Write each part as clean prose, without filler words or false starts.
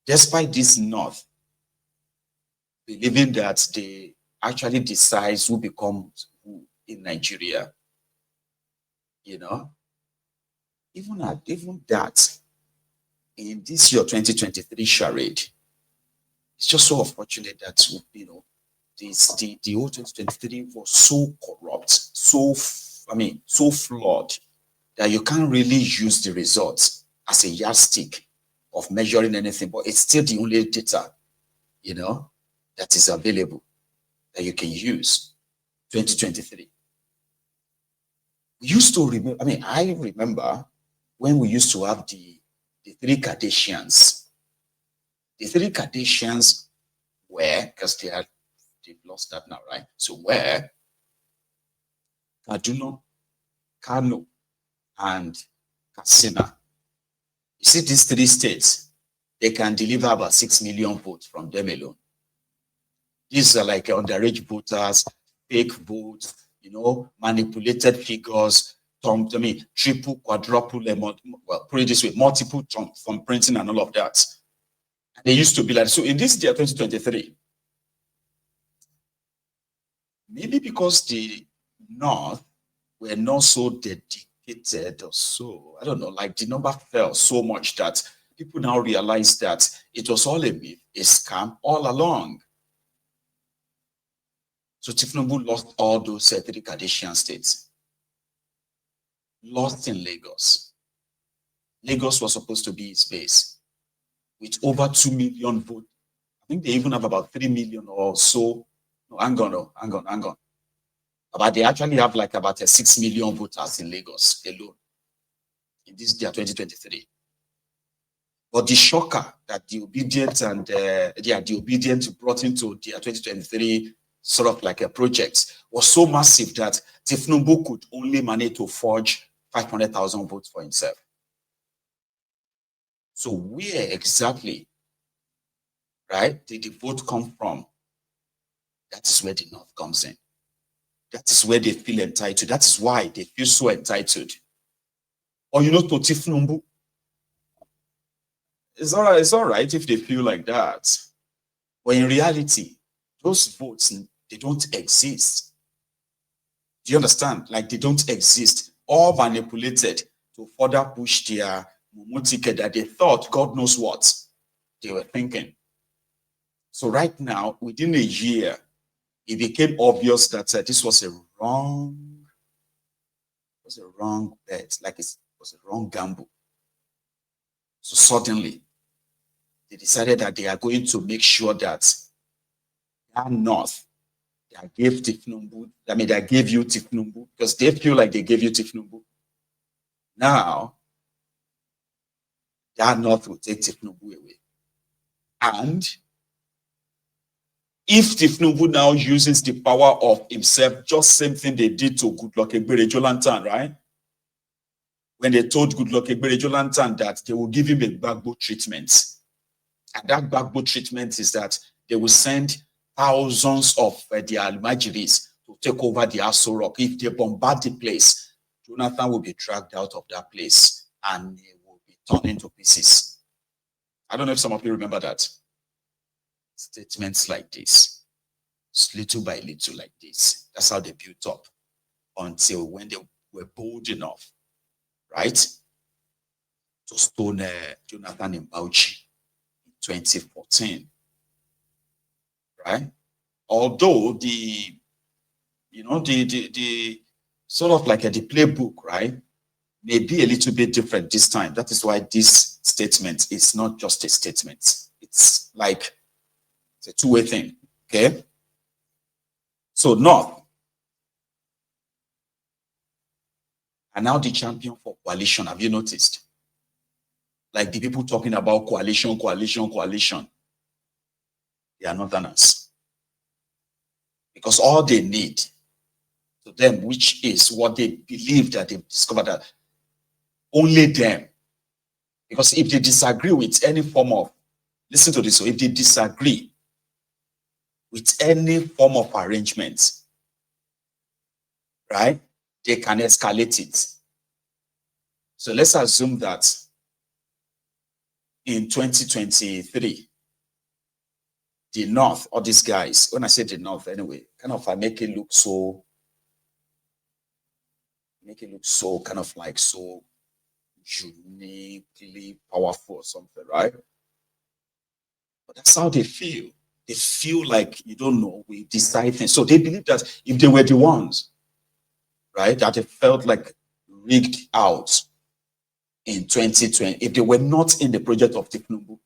despite this North believing that they actually decides who becomes who in Nigeria, you know, even that in this year 2023 charade, it's just so unfortunate that the whole 2023 was so corrupt, so so flawed that you can't really use the results as a yardstick of measuring anything, but it's still the only data, that is available that you can use. 2023. We used to remember, I remember when we used to have the three Kardashians. The three Kardashians were, because they've lost that now, right? So where Kaduna, Kano, and Katsina. You see these three states, they can deliver about 6 million votes from them alone. These are like underage voters, fake votes, manipulated figures, triple, quadruple, put it this way, multiple from printing and all of that. And they used to be like, so in this year, 2023, maybe because the North were not so dedicated or so, I don't know, like the number fell so much that people now realize that it was all a myth, a scam all along. So Tinubu lost all those three Kardashian states. Lost in Lagos. Lagos was supposed to be his base with over 2 million votes. I think they even have about 3 million or so. No, hang on. But they actually have like about 6 million voters in Lagos alone in this year 2023. But the shocker that the obedient and the obedient brought into the 2023 sort of like a project was so massive that Tinubu could only manage to forge 500,000 votes for himself. So where exactly, right, did the vote come from? That is where the North comes in. That is where they feel entitled. That is why they feel so entitled. Or to Tinubu, it's all right if they feel like that. But in reality, those votes, they don't exist. Do you understand? Like they don't exist. All manipulated to further push their Mumu ticket that they thought, God knows what they were thinking. So right now, within a year, it became obvious that this was a wrong bet, like it was a wrong gamble. So suddenly, they decided that they are going to make sure that North, they gave Tinubu, they gave you Tinubu, because they feel like they gave you Tinubu. Now, that North will take Tinubu away. And if Tinubu now uses the power of himself, just same thing they did to Goodluck Ebele Jonathan, right? When they told Goodluck Ebele Jonathan that they will give him a backbone treatment. And that backbone treatment is that they will send thousands of the Almajiris to take over the Aso Rock. If they bombard the place, Jonathan will be dragged out of that place and he will be torn into pieces. I don't know if some of you remember that. Statements like this, little by little like this. That's how they built up until when they were bold enough, right, to stone Jonathan in Bauchi in 2014, right? Although the sort of like the playbook, right, may be a little bit different this time. That is why this statement is not just a statement. It's like it's a two-way thing, okay? So North are now the champion for coalition. Have you noticed? Like the people talking about coalition. They are Northerners. Because all they need to them, which is what they believe that they've discovered, that only them. Because if they disagree with any form of, listen to this, so if they disagree with any form of arrangement, right, they can escalate it. So let's assume that in 2023, the North, all these guys, when I say the North anyway, kind of I make it look so kind of like so uniquely powerful or something, right? But that's how they feel. They feel like, you don't know, we decide things. So they believe that if they were the ones, right, that they felt like rigged out in 2020, if they were not in the project of Tinubu,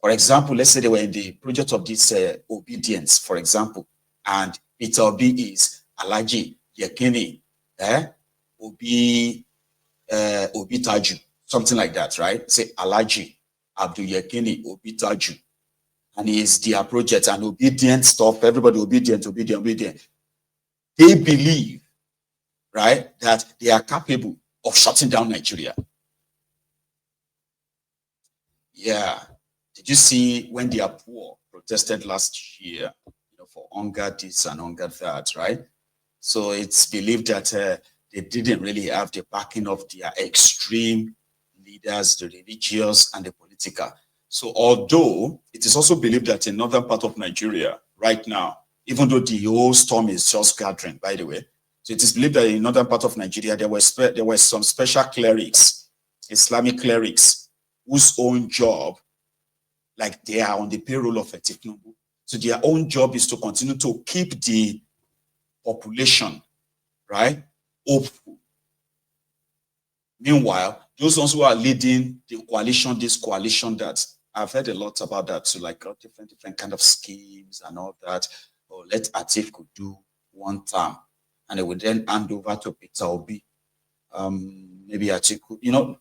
for example, let's say they were in the project of this obedience, for example, and Peter Obi is Alaji Yekini, Obi Taju, something like that, right? Say Alaji Abdul Yekini Obi Taju, and he is their project and obedient stuff. Everybody obedient. They believe, right, that they are capable of shutting down Nigeria. Yeah. Did you see when they are poor protested last year, for hunger this and hunger that, right? So it's believed that they didn't really have the backing of their extreme leaders, the religious and the political. So although it is also believed that in northern part of Nigeria right now, even though the whole storm is just gathering, by the way, so it is believed that in northern part of Nigeria, there were some special clerics, Islamic clerics, whose own job, like they are on the payroll of Tinubu. So their own job is to continue to keep the population, right, hopeful. Meanwhile, those ones who are leading the coalition, this coalition that, I've heard a lot about that, so like different kind of schemes and all that. Or let Atif could do one term, and they would then hand over to Peter Obi. Maybe Atif could,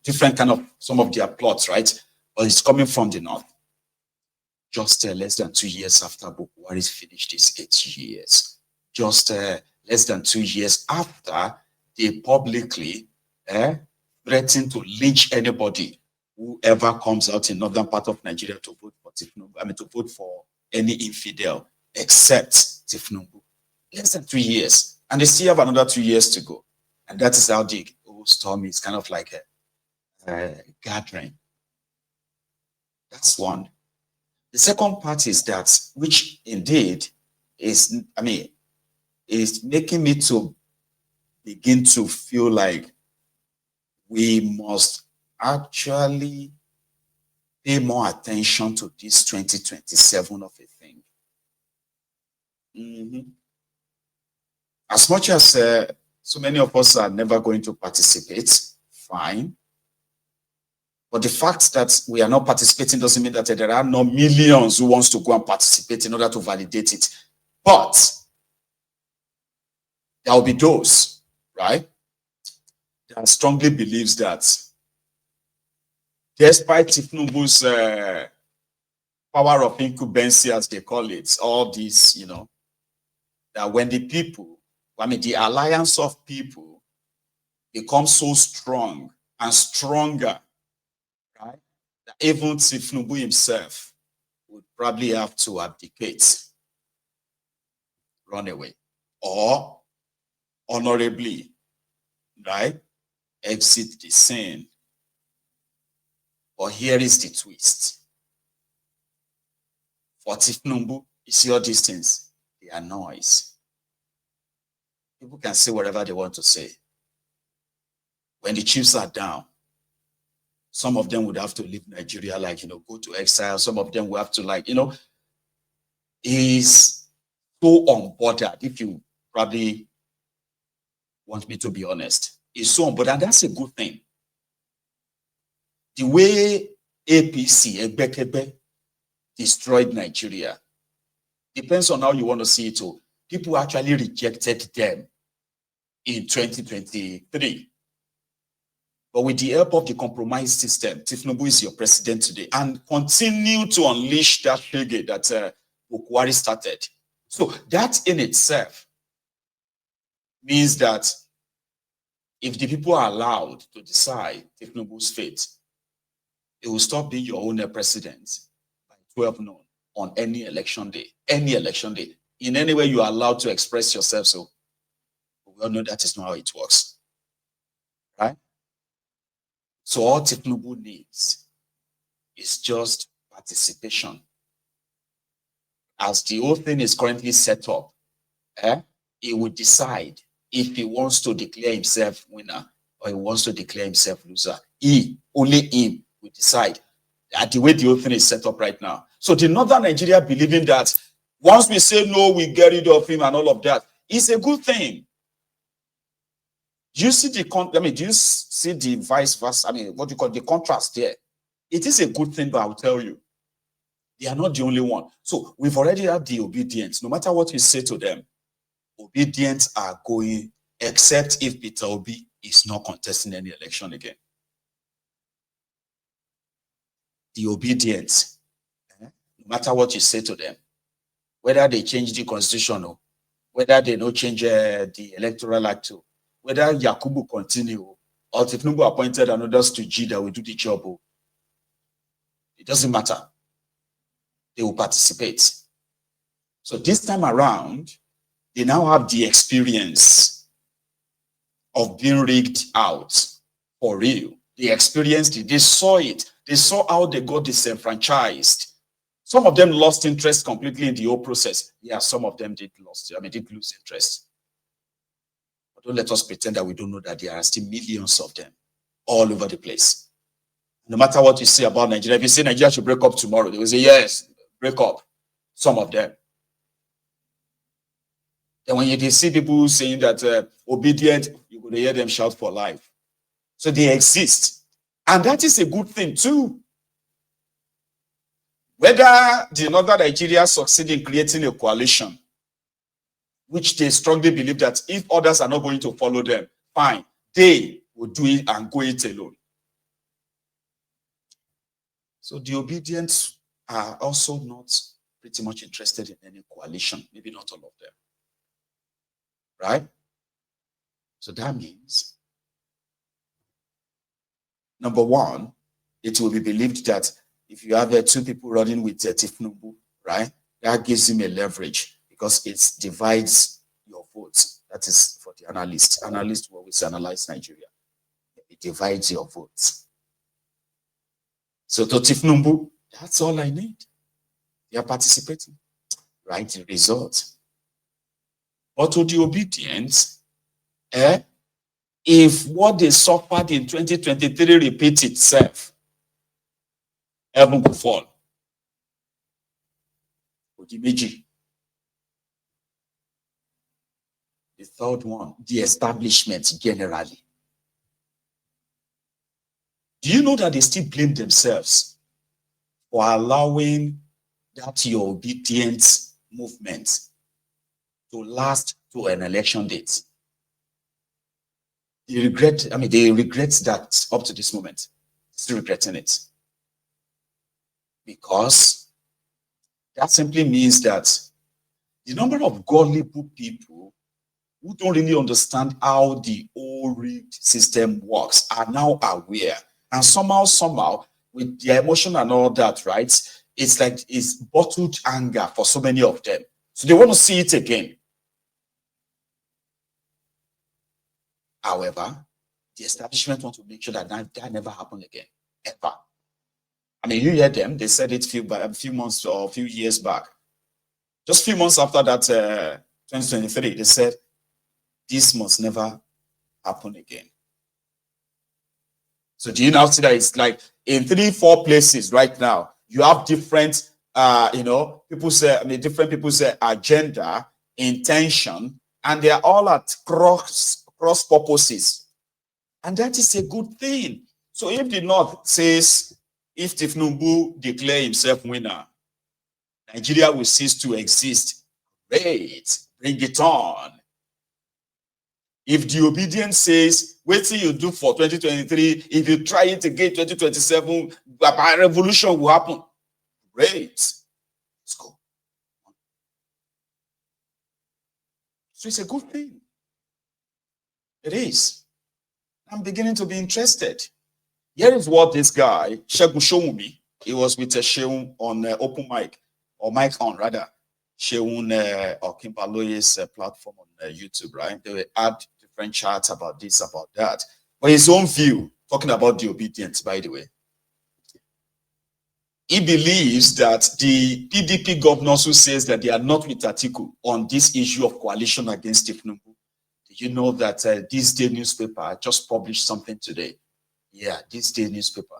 different kind of some of their plots, right? But it's coming from the north. Just less than 2 years after Buhari's finished his 8 years. Just less than 2 years after they publicly threaten to lynch anybody whoever comes out in northern part of Nigeria to vote for Tinubu, to vote for any infidel except Tinubu. Less than 3 years. And they still have another 2 years to go. And that is how the whole storm is kind of like a gathering. That's one. The second part is that, which indeed is making me to begin to feel like we must actually pay more attention to this 2027 of a thing. As much as so many of us are never going to participate, fine. But the fact that we are not participating doesn't mean that there are no millions who wants to go and participate in order to validate it. But there will be those, right, that strongly believes that despite Tinubu's power of incumbency, as they call it, all this, that when the people, the alliance of people becomes so strong and stronger, right, that even Tinubu himself would probably have to abdicate, run away, or honorably, right, exit the scene. But here is the twist. For Tinubu, you see all these things, they are noise. People can say whatever they want to say. When the chiefs are down, some of them would have to leave Nigeria, go to exile. Some of them will have to, he's so unbothered, if you probably want me to be honest. He's so unbothered, and that's a good thing. The way APC, Egbekebe, destroyed Nigeria depends on how you want to see it. People actually rejected them in 2023. But with the help of the compromise system, Tinubu is your president today and continue to unleash that shege that Buhari started. So that in itself means that if the people are allowed to decide Tinubu's fate, it will stop being your own president by 12 noon on any election day. Any election day. In any way you are allowed to express yourself. So we all know that is not how it works. Right? So all Tinubu needs It's just participation. As the whole thing is currently set up, he will decide if he wants to declare himself winner or he wants to declare himself loser. Only him will decide at the way the whole thing is set up right now. So the Northern Nigeria believing that once we say no, we get rid of him and all of that, it's a good thing. Do you see do you see the vice versa? What do you call the contrast there? It is a good thing, but I'll tell you, they are not the only one. So we've already had the obedience. No matter what you say to them, obedience are going, except if Peter Obi is not contesting any election again. The obedience, no matter what you say to them, whether they change the constitution or whether they don't change the electoral act, whether Yakubu continue or Tinubu appointed another stooge that will do the job, it doesn't matter. They will participate. So this time around, they now have the experience of being rigged out for real. They experienced it. They saw it. They saw how they got disenfranchised. Some of them lost interest completely in the whole process. Yeah, some of them did lose interest. But don't let us pretend that we don't know that there are still millions of them all over the place. No matter what you say about Nigeria, if you say Nigeria should break up tomorrow, they will say, yes, break up. Some of them. And when you see people saying that obedient, you're going to hear them shout for life. So they exist. And that is a good thing too. Whether the Northern Nigeria succeed in creating a coalition, which they strongly believe that if others are not going to follow them, fine, they will do it and go it alone. So the obedients are also not pretty much interested in any coalition, maybe not all of them. Right? So that means, number one, it will be believed that if you have two people running with Tinubu, right, that gives him a leverage because it divides your votes. That is for the analysts. Analysts will always analyze Nigeria. It divides your votes. So to Tinubu, that's all I need. They are participating. Right? The result. But to the obedience, if what they suffered in 2023 repeats itself, heaven will fall. The third one, the establishment generally. Do you know that they still blame themselves for allowing that your obedience movement to last to an election date? They regret that up to this moment. Still regretting it. Because that simply means that the number of gullible people who don't really understand how the whole rigged system works are now aware. And somehow, with their emotion and all that, right? It's like it's bottled anger for so many of them. So they want to see it again. However, the establishment wants to make sure that that never happened again, ever. You hear them, they said it a few months or a few years back. Just a few months after that, 2023, they said, this must never happen again. So do you now see that it's like in 3-4 places right now, you have different, people say, different people say agenda, intention, and they are all at cross purposes. And that is a good thing. So if the North says, if Tinubu declare himself winner, Nigeria will cease to exist. Great, bring it on. If the obedience says, wait till you do for 2023, if you try it again 2027, a revolution will happen. Great. Let's go. So it's a good thing. It is. I'm beginning to be interested. Here is what this guy, Segun Showumi, he was with Sheun on open mic, or mic on rather, Sheun or Kimbaloye's platform on YouTube, right? They will add different charts about this, about that. But his own view, talking about the obedience, by the way. he believes that the PDP governors who says that they are not with Atiku on this issue of coalition against Tinubu, did you know that this day newspaper just published something today? Yeah, this day newspaper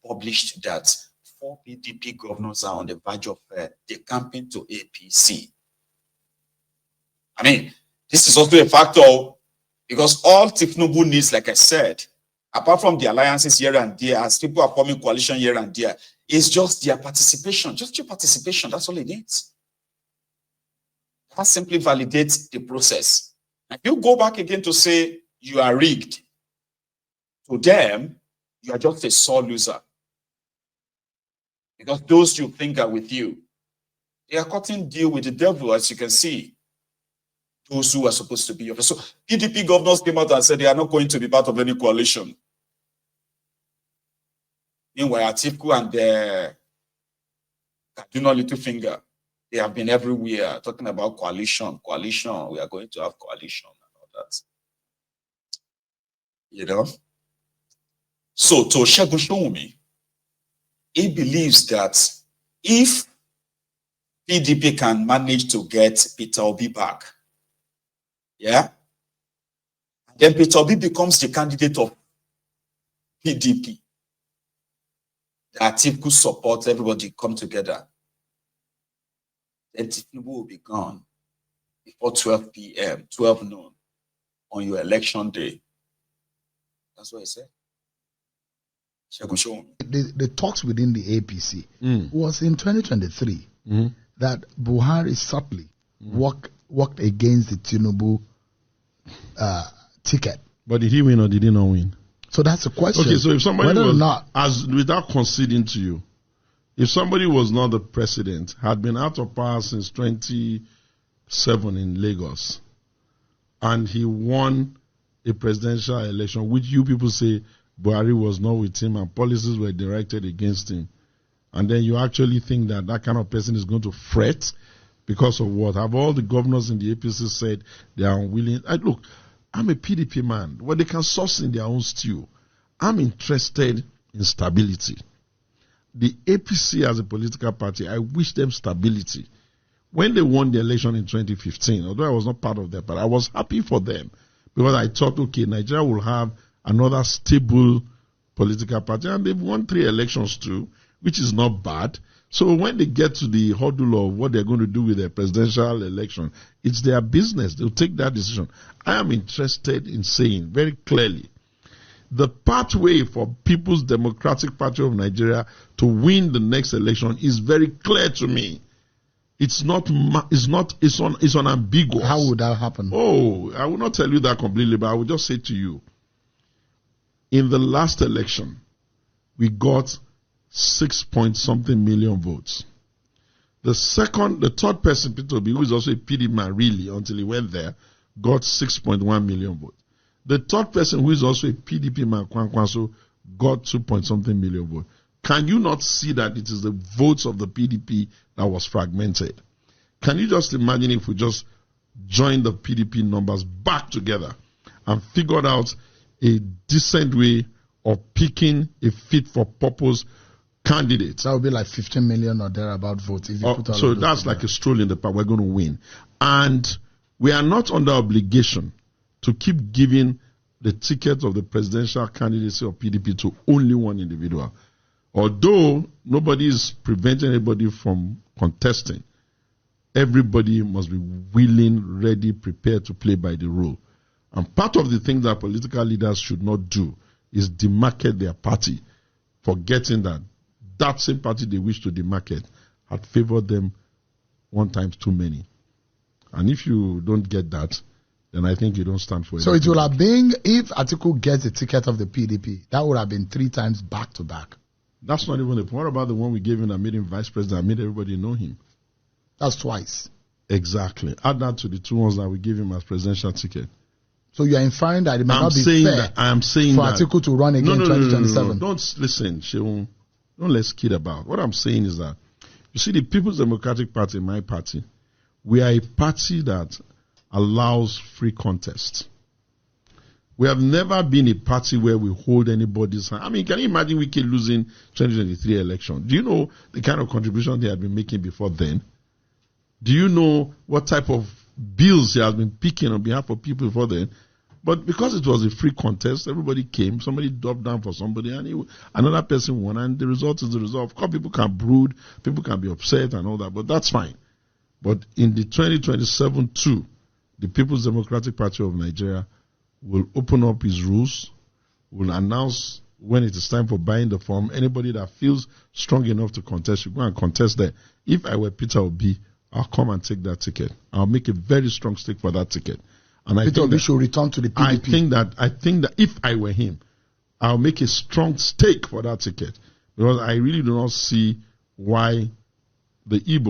published that 4 PDP governors are on the verge of decamping to APC. I mean, this is also a factor because all Tinubu needs, like I said, apart from the alliances here and there, as people are forming coalition here and there, is just their participation, just your participation. That's all it needs. That simply validates the process. If you go back again to say you are rigged, to them, you are just a sore loser. Because those you think are with you, they are cutting deal with the devil, as you can see. Those who are supposed to be your friends. So PDP governors came out and said they are not going to be part of any coalition. Meanwhile, Atiku and Kaduna Littlefinger, they have been everywhere talking about coalition. We are going to have coalition and all that. You know? So, to Segun Showunmi, he believes that if PDP can manage to get Peter Obi back, yeah, then Peter Obi becomes the candidate of PDP. That Atiku support, everybody come together. Then Tinubu will be gone before 12 p.m., 12 noon on your election day. That's what I said. The talks within the APC was in 2023 that Buhari subtly walked against the Tinubu ticket. But did he win or did he not win? So that's the question. Okay, so if somebody whether was, or not, without conceding to you, if somebody was not the president, had been out of power since 2007 in Lagos, and he won a presidential election, which you people say Buhari was not with him and policies were directed against him, and then you actually think that that kind of person is going to fret because of what? Have all the governors in the APC said they are unwilling? Look, I'm a PDP man. Well, they can source in their own stew. I'm interested in stability. The APC as a political party, I wish them stability. When they won the election in 2015, although I was not part of that, but I was happy for them because I thought, okay, Nigeria will have another stable political party, and they've won 3 elections too, which is not bad. So when they get to the hurdle of what they're going to do with their presidential election, it's their business. They'll take that decision. I am interested in saying very clearly, the pathway for People's Democratic Party of Nigeria to win the next election is very clear to me. It's unambiguous. how would that happen? Oh, I will not tell you that completely, but I will just say to you, in the last election, we got 6-point-something million votes. The third person, Peter Obi, who is also a PD man really, until he went there, got 6.1 million votes. The third person, who is also a PDP man, Kwankwaso, got 2-point-something million votes. Can you not see that it is the votes of the PDP that was fragmented? Can you just imagine if we just joined the PDP numbers back together and figured out a decent way of picking a fit-for-purpose candidate? That would be like 15 million or thereabout votes. If you put all so of those that's together. like a stroll in the park. We're going to win. And we are not under obligation to keep giving the ticket of the presidential candidacy of PDP to only one individual. Although nobody is preventing anybody from contesting, everybody must be willing, ready, prepared to play by the rule. And part of the thing that political leaders should not do is demarcate their party, forgetting that that same party they wish to demarcate had favored them one time too many. And if you don't get that, then I think you don't stand for it. So it would have been, if Atiku gets the ticket of the PDP, that would have been 3 times back to back. That's not even the point. What about the one we gave him that made him vice president and made everybody know him? That's twice. Exactly. Add that to the 2 ones that we gave him as presidential ticket. So you are inferring that it may not be fair I am saying for that Atiku to run again in 2027. No. Don't listen, Sheung. Don't let's kid about. What I'm saying is that, you see, the People's Democratic Party, my party, we are a party that allows free contest. We have never been a party where we hold anybody's hand. I mean, can you imagine Wike losing 2023 election? Do you know the kind of contribution they had been making before then? Do you know what type of bills he has been picking on behalf of people before then? But because it was a free contest, everybody came, somebody dropped down for somebody, and another person won, and the result is the result. Of course, people can brood, people can be upset and all that, but that's fine. But in the 2027 too, the People's Democratic Party of Nigeria will open up its rules, will announce when it is time for buying the form. Anybody that feels strong enough to contest should go and contest there. If I were Peter Obi, I'll come and take that ticket. I'll make a very strong stake for that ticket. And Peter Obi should return to the PDP. I think that if I were him, I'll make a strong stake for that ticket, because I really do not see why the Igbo